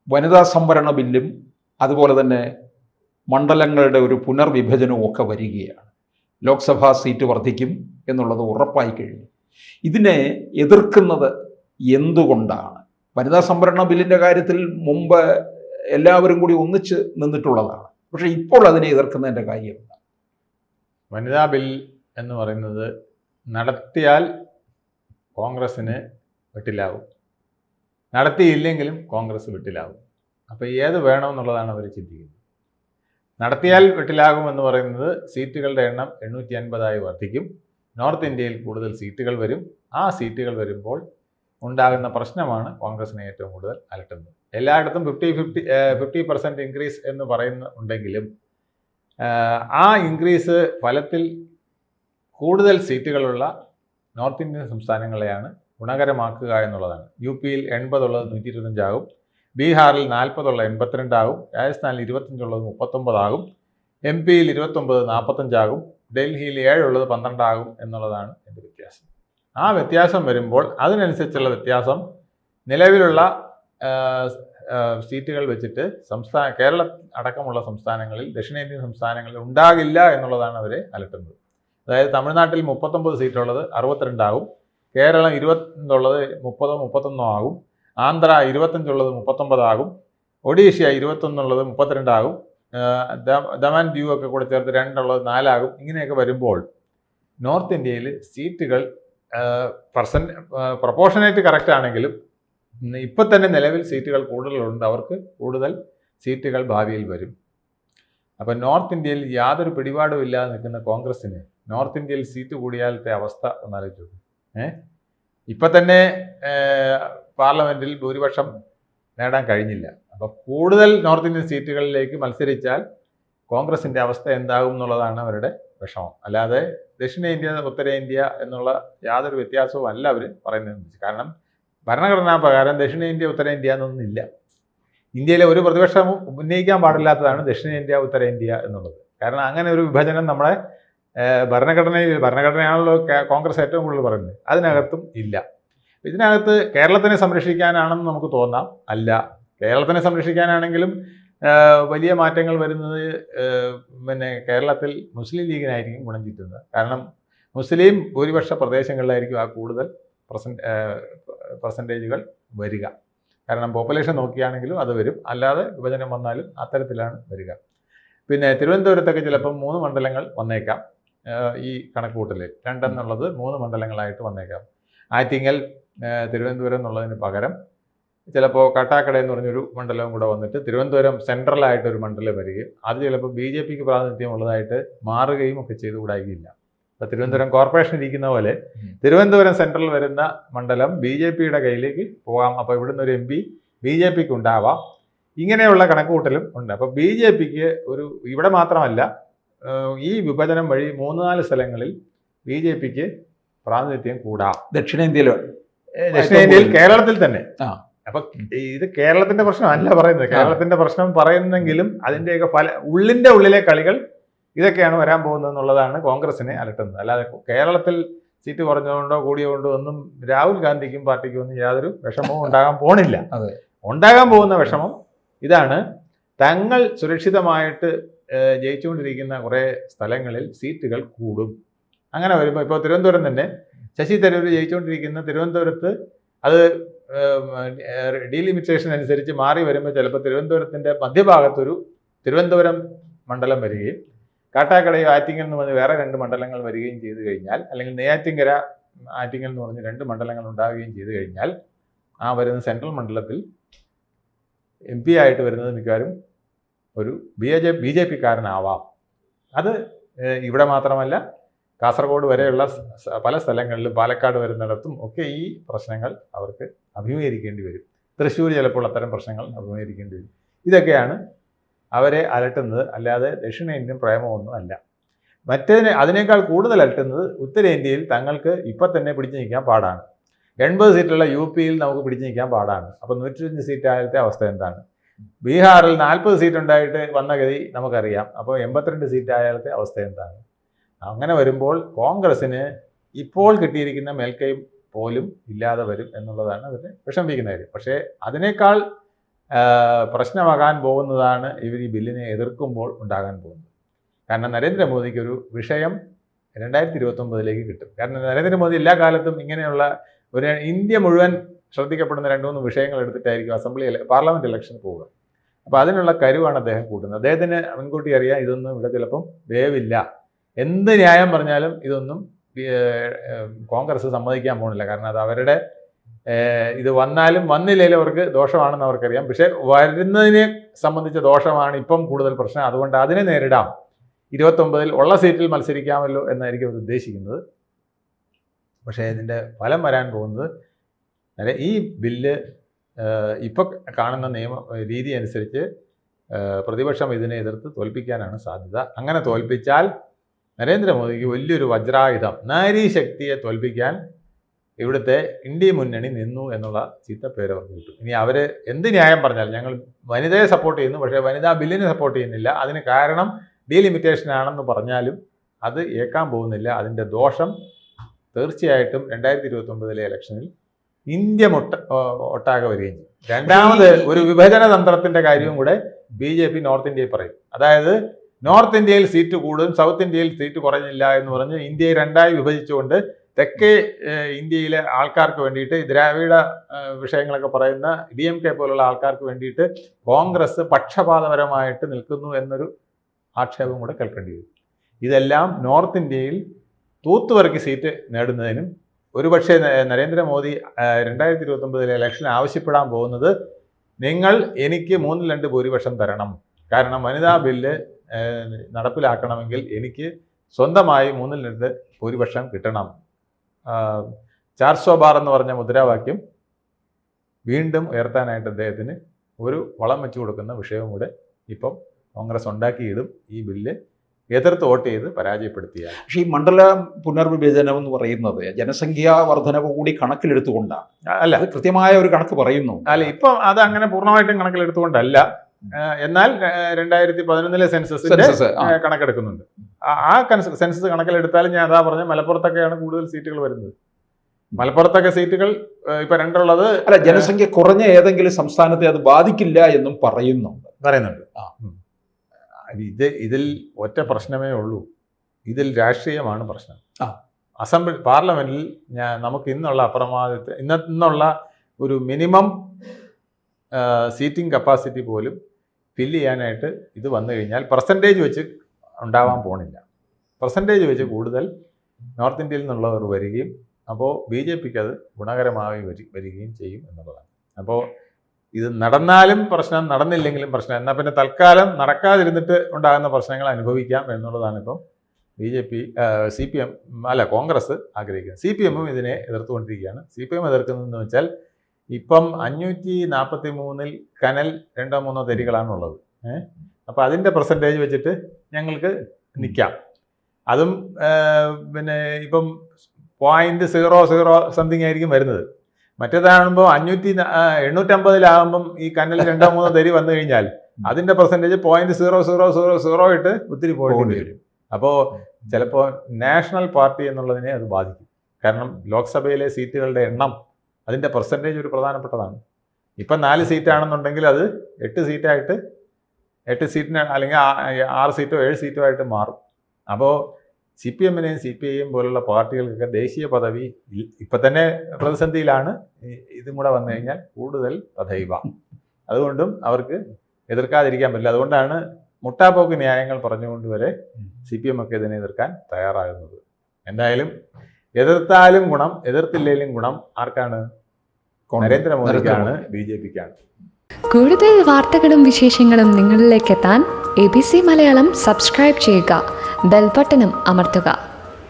വനിതാ സംവരണ ബില്ലും അതുപോലെ തന്നെ മണ്ഡലങ്ങളുടെ ഒരു പുനർവിഭജനവും ഒക്കെ വരികയാണ്. ലോക്സഭാ സീറ്റ് വർദ്ധിക്കും എന്നുള്ളത് ഉറപ്പായി കഴിഞ്ഞു. ഇതിനെ എതിർക്കുന്നത് എന്തുകൊണ്ടാണ്? വനിതാ സംവരണ ബില്ലിൻ്റെ കാര്യത്തിൽ മുമ്പ് എല്ലാവരും കൂടി ഒന്നിച്ച് നിന്നിട്ടുള്ളതാണ്. പക്ഷേ ഇപ്പോൾ അതിനെ എതിർക്കുന്നതിൻ്റെ കാര്യം എന്താണ്? വനിതാ ബിൽ എന്ന് പറയുന്നത് നടത്തിയാൽ കോൺഗ്രസ്സിന് വെട്ടിലാവും, നടത്തിയില്ലെങ്കിലും കോൺഗ്രസ് വെട്ടിലാവും. അപ്പോൾ ഏത് വേണമെന്നുള്ളതാണ് അവർ ചിന്തിക്കുന്നത്. നടത്തിയാൽ വെട്ടിലാകുമെന്ന് പറയുന്നത് സീറ്റുകളുടെ എണ്ണം 850 വർദ്ധിക്കും. നോർത്ത് ഇന്ത്യയിൽ കൂടുതൽ സീറ്റുകൾ വരും. ആ സീറ്റുകൾ വരുമ്പോൾ ഉണ്ടാകുന്ന പ്രശ്നമാണ് കോൺഗ്രസിനെ ഏറ്റവും കൂടുതൽ അലട്ടുന്നത്. എല്ലായിടത്തും 50% ഇൻക്രീസ് എന്ന് പറയുന്നുണ്ടെങ്കിലും ആ ഇൻക്രീസ് ഫലത്തിൽ കൂടുതൽ സീറ്റുകളുള്ള നോർത്ത് ഇന്ത്യൻ സംസ്ഥാനങ്ങളെയാണ് ഗുണകരമാക്കുക എന്നുള്ളതാണ്. യു പിയിൽ 80 ഉള്ളത് 125 ആകും, ബീഹാറിൽ 40 ഉള്ളത് 82 ആകും, രാജസ്ഥാനിൽ 25 ഉള്ളത് 39 ആകും, എം പിയിൽ 29 45 ആകും, ഡൽഹിയിൽ 7 ഉള്ളത് 12 ആകും എന്നുള്ളതാണ് എൻ്റെ വ്യത്യാസം. ആ വ്യത്യാസം വരുമ്പോൾ അതിനനുസരിച്ചുള്ള വ്യത്യാസം നിലവിലുള്ള സീറ്റുകൾ വെച്ചിട്ട് കേരളം അടക്കമുള്ള സംസ്ഥാനങ്ങളിൽ, ദക്ഷിണേന്ത്യൻ സംസ്ഥാനങ്ങളിൽ ഉണ്ടാകില്ല എന്നുള്ളതാണ് അവരെ അലട്ടുന്നത്. അതായത് തമിഴ്നാട്ടിൽ 39 സീറ്റുള്ളത് 62 ആകും, കേരളം 20 ഉള്ളത് 30-31 ആകും, ആന്ധ്ര 25 ഉള്ളത് 39 ആകും, ഒഡീഷ 21 ഉള്ളത് 32 ആകും, ദമൻ ദ്വീപ് ഒക്കെ കൂടെ ചേർത്ത് 2 ഉള്ളത് 4 ആകും. ഇങ്ങനെയൊക്കെ വരുമ്പോൾ നോർത്ത് ഇന്ത്യയിൽ സീറ്റുകൾ പ്രൊപ്പോർഷനേറ്റ് കറക്റ്റ് ആണെങ്കിലും ഇപ്പം തന്നെ നിലവിൽ സീറ്റുകൾ കൂടുതലുണ്ട്. അവർക്ക് കൂടുതൽ സീറ്റുകൾ ഭാവിയിൽ വരും. അപ്പം നോർത്ത് ഇന്ത്യയിൽ യാതൊരു പിടിപാടും ഇല്ലാതെ നിൽക്കുന്ന കോൺഗ്രസ്സിന് നോർത്ത് ഇന്ത്യയിൽ സീറ്റ് കൂടിയാലത്തെ അവസ്ഥ ഒന്നാലോചിച്ചു. ഇപ്പം തന്നെ പാർലമെൻറ്റിൽ ഭൂരിപക്ഷം നേടാൻ കഴിഞ്ഞില്ല. അപ്പോൾ കൂടുതൽ നോർത്ത് ഇന്ത്യൻ സീറ്റുകളിലേക്ക് മത്സരിച്ചാൽ കോൺഗ്രസിൻ്റെ അവസ്ഥ എന്താകും എന്നുള്ളതാണ് അവരുടെ വിഷമം. അല്ലാതെ ദക്ഷിണേന്ത്യ ഉത്തരേന്ത്യ എന്നുള്ള യാതൊരു വ്യത്യാസവും അല്ല അവർ പറയുന്നത്. കാരണം ഭരണഘടനാ പ്രകാരം ദക്ഷിണേന്ത്യ ഉത്തരേന്ത്യ എന്നൊന്നുമില്ല. ഇന്ത്യയിലെ ഒരു പ്രതിപക്ഷവും ഉന്നയിക്കാൻ ദക്ഷിണേന്ത്യ ഉത്തരേന്ത്യ എന്നുള്ളത്. കാരണം അങ്ങനെ ഒരു വിഭജനം നമ്മുടെ ഭരണഘടനയാണല്ലോ കോൺഗ്രസ് ഏറ്റവും കൂടുതൽ പറയുന്നത്, അതിനകത്തും ഇല്ല. ഇതിനകത്ത് കേരളത്തിനെ സംരക്ഷിക്കാനാണെന്ന് നമുക്ക് തോന്നാം. അല്ല, കേരളത്തിനെ സംരക്ഷിക്കാനാണെങ്കിലും വലിയ മാറ്റങ്ങൾ വരുന്നത് കേരളത്തിൽ മുസ്ലിം ലീഗിനായിരിക്കും ഗുണം കിട്ടുന്നത്. കാരണം മുസ്ലിം ഭൂരിപക്ഷ പ്രദേശങ്ങളിലായിരിക്കും ആ കൂടുതൽ പെർസെൻറ്റേജുകൾ വരിക. കാരണം പോപ്പുലേഷൻ നോക്കിയാണെങ്കിലും അത് വരും, അല്ലാതെ വിഭജനം വന്നാലും അത്തരത്തിലാണ് വരിക. പിന്നെ തിരുവനന്തപുരത്തൊക്കെ ചിലപ്പം 3 മണ്ഡലങ്ങൾ വന്നേക്കാം. ഈ കണക്കുകൂട്ടൽ 2 എന്നുള്ളത് 3 മണ്ഡലങ്ങളായിട്ട് വന്നേക്കാം. ആറ്റിങ്ങൽ തിരുവനന്തപുരം എന്നുള്ളതിന് പകരം ചിലപ്പോൾ കാട്ടാക്കട എന്ന് പറഞ്ഞൊരു മണ്ഡലവും കൂടെ വന്നിട്ട് തിരുവനന്തപുരം സെൻട്രലായിട്ടൊരു മണ്ഡലം വരികയും അത് ചിലപ്പോൾ BJPക്ക് പ്രാതിനിധ്യം ഉള്ളതായിട്ട് മാറുകയും ഒക്കെ ചെയ്തുകൂടായില്ല. അപ്പോൾ തിരുവനന്തപുരം കോർപ്പറേഷൻ ഇരിക്കുന്ന പോലെ തിരുവനന്തപുരം സെൻട്രൽ വരുന്ന മണ്ഡലം BJPയുടെ കയ്യിലേക്ക് പോകാം. അപ്പോൾ ഇവിടുന്ന് ഒരു MP BJPക്ക് ഉണ്ടാവാം. ഇങ്ങനെയുള്ള കണക്കുകൂട്ടലും ഉണ്ട്. അപ്പോൾ BJPക്ക് ഇവിടെ മാത്രമല്ല, ഈ വിഭജനം വഴി 3-4 സ്ഥലങ്ങളിൽ BJPക്ക് പ്രാതിനിധ്യം കൂടാം. ദക്ഷിണേന്ത്യയിൽ കേരളത്തിൽ തന്നെ. അപ്പൊ ഇത് കേരളത്തിന്റെ പ്രശ്നമല്ല പറയുന്നത്. കേരളത്തിന്റെ പ്രശ്നം പറയുന്നെങ്കിലും അതിൻ്റെയൊക്കെ ഉള്ളിന്റെ ഉള്ളിലെ കളികൾ ഇതൊക്കെയാണ് വരാൻ പോകുന്നത് എന്നുള്ളതാണ് കോൺഗ്രസിനെ അലട്ടുന്നത്. അല്ലാതെ കേരളത്തിൽ സീറ്റ് കുറഞ്ഞതുകൊണ്ടോ കൂടിയതുകൊണ്ടോ ഒന്നും രാഹുൽ ഗാന്ധിക്കും പാർട്ടിക്കും ഒന്നും യാതൊരു വിഷമവും ഉണ്ടാകാൻ പോണില്ല. ഉണ്ടാകാൻ പോകുന്ന വിഷമം ഇതാണ്: തങ്ങൾ സുരക്ഷിതമായിട്ട് ജയിച്ചുകൊണ്ടിരിക്കുന്ന കുറേ സ്ഥലങ്ങളിൽ സീറ്റുകൾ കൂടും. അങ്ങനെ വരുമ്പോൾ ഇപ്പോൾ തിരുവനന്തപുരം തന്നെ ശശി തരൂർ ജയിച്ചുകൊണ്ടിരിക്കുന്ന തിരുവനന്തപുരത്ത് അത് ഡീലിമിറ്റേഷൻ അനുസരിച്ച് മാറി വരുമ്പോൾ ചിലപ്പോൾ തിരുവനന്തപുരത്തിൻ്റെ മധ്യഭാഗത്തൊരു തിരുവനന്തപുരം മണ്ഡലം വരികയും കാട്ടാക്കടയോ ആറ്റിങ്ങൽ എന്ന് പറഞ്ഞ് വേറെ 2 മണ്ഡലങ്ങൾ വരികയും ചെയ്തു കഴിഞ്ഞാൽ, അല്ലെങ്കിൽ നെയ്യാറ്റിങ്കര ആറ്റിങ്ങൽ എന്ന് പറഞ്ഞ് 2 മണ്ഡലങ്ങൾ ഉണ്ടാവുകയും ചെയ്തു കഴിഞ്ഞാൽ, ആ വരുന്ന സെൻട്രൽ മണ്ഡലത്തിൽ MP ആയിട്ട് വരുന്നത് മിക്കവാറും ഒരു BJP-കാരനാവാം. അത് ഇവിടെ മാത്രമല്ല, കാസർഗോഡ് വരെയുള്ള പല സ്ഥലങ്ങളിലും, പാലക്കാട് വരുന്നിടത്തും ഒക്കെ ഈ പ്രശ്നങ്ങൾ അവർക്ക് അഭിമുഖീകരിക്കേണ്ടി വരും. തൃശ്ശൂർ ചിലപ്പോൾ അത്തരം പ്രശ്നങ്ങൾ അഭിമുഖീകരിക്കേണ്ടി വരും. ഇതൊക്കെയാണ് അവരെ അലട്ടുന്നത്, അല്ലാതെ ദക്ഷിണേന്ത്യൻ പ്രേമമൊന്നും അല്ല. അതിനേക്കാൾ കൂടുതൽ അലട്ടുന്നത് ഉത്തരേന്ത്യയിൽ തങ്ങൾക്ക് ഇപ്പം തന്നെ പിടിച്ചു നിൽക്കാൻ പാടാണ്. 80 സീറ്റുള്ള UPയിൽ നമുക്ക് പിടിച്ചു നിൽക്കാൻ പാടാണ്. അപ്പോൾ 105 സീറ്റ് ആയത്തെ അവസ്ഥ എന്താണ്? ബീഹാറിൽ 40 സീറ്റ് ഉണ്ടായിട്ട് വന്ന ഗതി നമുക്കറിയാം. അപ്പോൾ 82 സീറ്റ് ആയാലത്തെ അവസ്ഥ എന്താണ്? അങ്ങനെ വരുമ്പോൾ കോൺഗ്രസ്സിന് ഇപ്പോൾ കിട്ടിയിരിക്കുന്ന മേൽക്കൈ പോലും ഇല്ലാതെ വരും എന്നുള്ളതാണ് അവരെ വിഷമിപ്പിക്കുന്ന കാര്യം. പക്ഷേ അതിനേക്കാൾ പ്രശ്നമാകാൻ പോകുന്നതാണ് ഇവർ ഈ ബില്ലിനെ എതിർക്കുമ്പോൾ ഉണ്ടാകാൻ പോകുന്നത്. കാരണം നരേന്ദ്രമോദിക്ക് ഒരു വിഷയം 2029 കിട്ടും. കാരണം നരേന്ദ്രമോദി എല്ലാ കാലത്തും ഇങ്ങനെയുള്ള ഒരു ഇന്ത്യ മുഴുവൻ ശ്രദ്ധിക്കപ്പെടുന്ന 2-3 വിഷയങ്ങൾ എടുത്തിട്ടായിരിക്കും പാർലമെൻറ്റ് ഇലക്ഷന് പോവുക. അപ്പോൾ അതിനുള്ള കരുവാണ് അദ്ദേഹം കൂട്ടുന്നത്. അദ്ദേഹത്തിന് മുൻകൂട്ടി അറിയാം ഇതൊന്നും ഇവിടെ ചിലപ്പം വേവില്ല, എന്ത് ന്യായം പറഞ്ഞാലും ഇതൊന്നും കോൺഗ്രസ് സമ്മതിക്കാൻ പോകുന്നില്ല. കാരണം അത് അവരുടെ ഇത് വന്നാലും വന്നില്ലെങ്കിലും അവർക്ക് ദോഷമാണെന്ന് അവർക്കറിയാം. പക്ഷേ വരുന്നതിനെ സംബന്ധിച്ച ദോഷമാണ് ഇപ്പം കൂടുതൽ പ്രശ്നം. അതുകൊണ്ട് അതിനെ നേരിടാം, 29 ഉള്ള സീറ്റിൽ മത്സരിക്കാമല്ലോ എന്നായിരിക്കും അവർ ഉദ്ദേശിക്കുന്നത്. പക്ഷേ ഇതിൻ്റെ ഫലം വരാൻ പോകുന്നത് ഈ ബില്ല് ഇപ്പോൾ കാണുന്ന രീതി അനുസരിച്ച് പ്രതിപക്ഷം ഇതിനെ എതിർത്ത് തോൽപ്പിക്കാനാണ് സാധ്യത. അങ്ങനെ തോൽപ്പിച്ചാൽ നരേന്ദ്രമോദിക്ക് വലിയൊരു വജ്രായുധം, നാരീശക്തിയെ തോൽപ്പിക്കാൻ ഇവിടുത്തെ ഇന്ത്യ മുന്നണി നിന്നു എന്നുള്ള ചീത്തപ്പേര് അവർക്ക് കിട്ടും. ഇനി അവർ എന്ത് ന്യായം പറഞ്ഞാൽ ഞങ്ങൾ വനിതയെ സപ്പോർട്ട് ചെയ്യുന്നു, പക്ഷേ വനിതാ ബില്ലിനെ സപ്പോർട്ട് ചെയ്യുന്നില്ല, അതിന് കാരണം ഡീലിമിറ്റേഷൻ ആണെന്ന് പറഞ്ഞാലും അത് ഏക്കാൻ പോകുന്നില്ല. അതിൻ്റെ ദോഷം തീർച്ചയായിട്ടും 2029 ഇലക്ഷനിൽ ഇന്ത്യ ഒട്ടാകെ വരികയും ചെയ്യും. രണ്ടാമത് ഒരു വിഭജന തന്ത്രത്തിൻ്റെ കാര്യവും കൂടെ BJP നോർത്ത് ഇന്ത്യയിൽ പറയും. അതായത് നോർത്ത് ഇന്ത്യയിൽ സീറ്റ് കൂടും, സൗത്ത് ഇന്ത്യയിൽ സീറ്റ് കുറഞ്ഞില്ല എന്ന് പറഞ്ഞ് ഇന്ത്യയെ രണ്ടായി വിഭജിച്ചുകൊണ്ട് തെക്കേ ഇന്ത്യയിലെ ആൾക്കാർക്ക് വേണ്ടിയിട്ട് ദ്രാവിഡ വിഷയങ്ങളൊക്കെ പറയുന്ന DMK പോലുള്ള ആൾക്കാർക്ക് വേണ്ടിയിട്ട് കോൺഗ്രസ് പക്ഷപാതപരമായിട്ട് നിൽക്കുന്നു എന്നൊരു ആക്ഷേപം കൂടെ കേൾക്കേണ്ടി വരും. ഇതെല്ലാം നോർത്ത് ഇന്ത്യയിൽ തൂത്തുപറക്കി സീറ്റ് നേടുന്നതിനും ഒരുപക്ഷെ നരേന്ദ്രമോദി 2029 ഇലക്ഷൻ ആവശ്യപ്പെടാൻ പോകുന്നത് നിങ്ങൾ എനിക്ക് 3-2 ഭൂരിപക്ഷം തരണം, കാരണം വനിതാ ബില്ല് നടപ്പിലാക്കണമെങ്കിൽ എനിക്ക് സ്വന്തമായി 3-2 ഭൂരിപക്ഷം കിട്ടണം. 400 ബാർ എന്ന് പറഞ്ഞ മുദ്രാവാക്യം വീണ്ടും ഉയർത്താനായിട്ട് അദ്ദേഹത്തിന് ഒരു വളം വെച്ചു കൊടുക്കുന്ന വിഷയവും കൂടെ ഇപ്പം കോൺഗ്രസ് ഉണ്ടാക്കിയിടും, ഈ ബില്ല് എതിർത്ത് വോട്ട് ചെയ്ത് പരാജയപ്പെടുത്തിയ. പക്ഷേ ഈ മണ്ഡല പുനർവിഭജനം എന്ന് പറയുന്നത് ജനസംഖ്യാ വർധനവ് കൂടി കണക്കിലെടുത്തുകൊണ്ടാണ്. അല്ല, അത് കൃത്യമായ ഒരു കണക്ക് പറയുന്നു. അല്ല, ഇപ്പം അത് അങ്ങനെ പൂർണ്ണമായിട്ടും കണക്കിലെടുത്തുകൊണ്ടല്ല. എന്നാൽ 2011 സെൻസസിന്റെ കണക്കെടുക്കുന്നുണ്ട്. ആ സെൻസസ് കണക്കിലെടുത്താലും ഞാൻ അതാ പറഞ്ഞ മലപ്പുറത്തൊക്കെയാണ് കൂടുതൽ സീറ്റുകൾ വരുന്നത്. മലപ്പുറത്തൊക്കെ സീറ്റുകൾ ഇപ്പൊ 2 ഉള്ളത്. അല്ല, ജനസംഖ്യ കുറഞ്ഞ ഏതെങ്കിലും സംസ്ഥാനത്തെ അത് ബാധിക്കില്ല എന്നും പറയുന്നുണ്ട്. ഇതിൽ ഒറ്റ പ്രശ്നമേ ഉള്ളൂ, ഇതിൽ രാഷ്ട്രീയമാണ് പ്രശ്നം. പാർലമെന്റിൽ നമുക്ക് ഇന്നുള്ള ഒരു മിനിമം സീറ്റിംഗ് കപ്പാസിറ്റി പോലും ഫില്ല് ചെയ്യാനായിട്ട് ഇത് വന്നു കഴിഞ്ഞാൽ പെർസെൻറ്റേജ് വെച്ച് ഉണ്ടാവാൻ പോണില്ല. പെർസെൻറ്റേജ് വെച്ച് കൂടുതൽ നോർത്ത് ഇന്ത്യയിൽ നിന്നുള്ളവർ വരികയും അപ്പോൾ BJPക്ക് അത് ഗുണകരമായി വരികയും ചെയ്യും എന്നുള്ളതാണ്. അപ്പോൾ ഇത് നടന്നാലും പ്രശ്നം, നടന്നില്ലെങ്കിലും പ്രശ്നം. എന്നാൽ പിന്നെ തൽക്കാലം നടക്കാതിരുന്നിട്ട് ഉണ്ടാകുന്ന പ്രശ്നങ്ങൾ അനുഭവിക്കാം എന്നുള്ളതാണ് ഇപ്പം CPM കോൺഗ്രസ് ആഗ്രഹിക്കുന്നത്. CPM ഇതിനെ എതിർത്തുകൊണ്ടിരിക്കുകയാണ്. CPM എതിർക്കുന്നതെന്ന് വെച്ചാൽ ഇപ്പം 543 കനൽ 2-3 തരികളാണുള്ളത്. അപ്പോൾ അതിൻ്റെ പെർസെൻറ്റേജ് വെച്ചിട്ട് ഞങ്ങൾക്ക് നിൽക്കാം. അതും പിന്നെ ഇപ്പം 0.00 സംതിങ് ആയിരിക്കും വരുന്നത്. മറ്റേതാകുമ്പോൾ 850 ഈ കനൽ 2-3 തരി വന്നു കഴിഞ്ഞാൽ അതിൻ്റെ പെർസെൻറ്റേജ് 0.0000 ഇട്ട് ഒത്തിരി പോകേണ്ടി വരും. അപ്പോൾ ചിലപ്പോൾ നാഷണൽ പാർട്ടി എന്നുള്ളതിനെ അത് ബാധിക്കും. കാരണം ലോക്സഭയിലെ സീറ്റുകളുടെ എണ്ണം, അതിൻ്റെ പെർസെൻറ്റേജ് ഒരു പ്രധാനപ്പെട്ടതാണ്. ഇപ്പം 4 സീറ്റാണെന്നുണ്ടെങ്കിൽ അത് 8 സീറ്റായിട്ട് 8 സീറ്റിന് അല്ലെങ്കിൽ 6 സീറ്റോ 7 സീറ്റോ ആയിട്ട് മാറും. അപ്പോൾ CPM-നെയും CPI-യും പോലുള്ള പാർട്ടികൾക്കൊക്കെ ദേശീയ പദവി ഇപ്പം തന്നെ പ്രതിസന്ധിയിലാണ്. ഇതും കൂടെ വന്നു കഴിഞ്ഞാൽ കൂടുതൽ തഥൈവ. അതുകൊണ്ടും അവർക്ക് എതിർക്കാതിരിക്കാൻ പറ്റില്ല. അതുകൊണ്ടാണ് മുട്ടാപ്പോക്ക് ന്യായങ്ങൾ പറഞ്ഞുകൊണ്ട് വരെ CPM ഒക്കെ ഇതിനെ എതിർക്കാൻ തയ്യാറാകുന്നത്. എന്തായാലും എതിർത്താലും ഗുണം, എതിർത്തില്ലെങ്കിലും ഗുണം ആർക്കാണ്? നരേന്ദ്രമോദിക്കാണ്, BJPക്കാണ്. കൂടുതൽ വാർത്തകളും വിശേഷങ്ങളും നിങ്ങളിലേക്ക് എത്താൻ ABC മലയാളം സബ്സ്ക്രൈബ് ചെയ്യുക, ബെൽബട്ടനും അമർത്തുക.